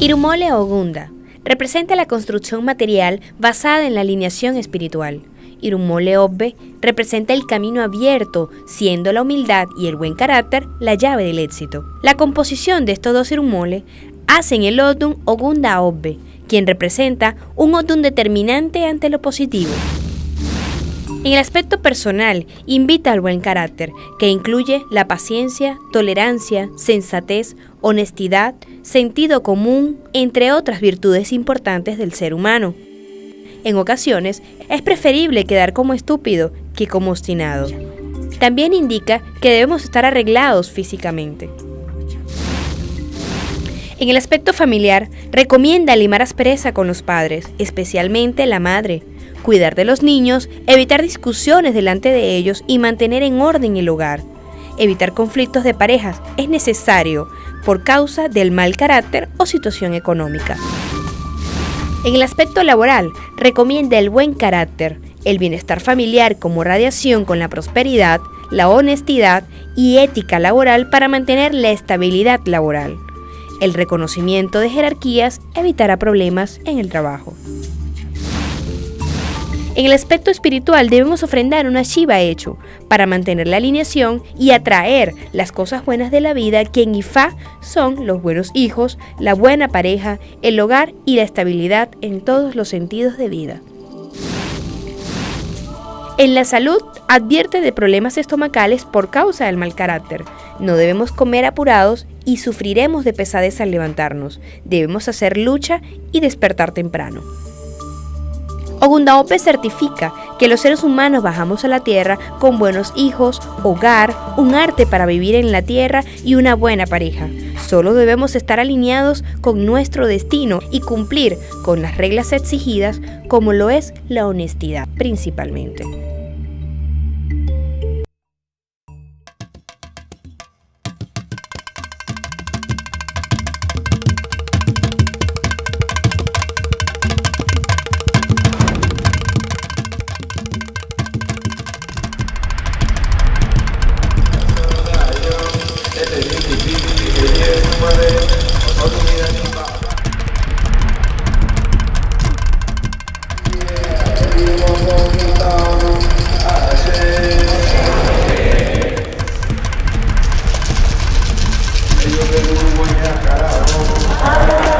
Irumole Ogunda representa la construcción material basada en la alineación espiritual. Irumole Obbe representa el camino abierto, siendo la humildad y el buen carácter la llave del éxito. La composición de estos dos Irumole hacen el Odun Ogunda Obbe, quien representa un Odun determinante ante lo positivo. En el aspecto personal, invita al buen carácter, que incluye la paciencia, tolerancia, sensatez, honestidad, sentido común, entre otras virtudes importantes del ser humano. En ocasiones, es preferible quedar como estúpido que como obstinado. También indica que debemos estar arreglados físicamente. En el aspecto familiar, recomienda limar aspereza con los padres, especialmente la madre, cuidar de los niños, evitar discusiones delante de ellos y mantener en orden el hogar. Evitar conflictos de parejas es necesario por causa del mal carácter o situación económica. En el aspecto laboral, recomienda el buen carácter, el bienestar familiar como radiación con la prosperidad, la honestidad y ética laboral para mantener la estabilidad laboral. El reconocimiento de jerarquías evitará problemas en el trabajo. En el aspecto espiritual debemos ofrendar una Shiva hecho para mantener la alineación y atraer las cosas buenas de la vida, que en Ifá son los buenos hijos, la buena pareja, el hogar y la estabilidad en todos los sentidos de vida. En la salud, advierte de problemas estomacales por causa del mal carácter. No debemos comer apurados y sufriremos de pesadez al levantarnos. Debemos hacer lucha y despertar temprano. Ogunda Obbe certifica que los seres humanos bajamos a la tierra con buenos hijos, hogar, un arte para vivir en la tierra y una buena pareja. Solo debemos estar alineados con nuestro destino y cumplir con las reglas exigidas, como lo es la honestidad principalmente. Yo le doy buena cara,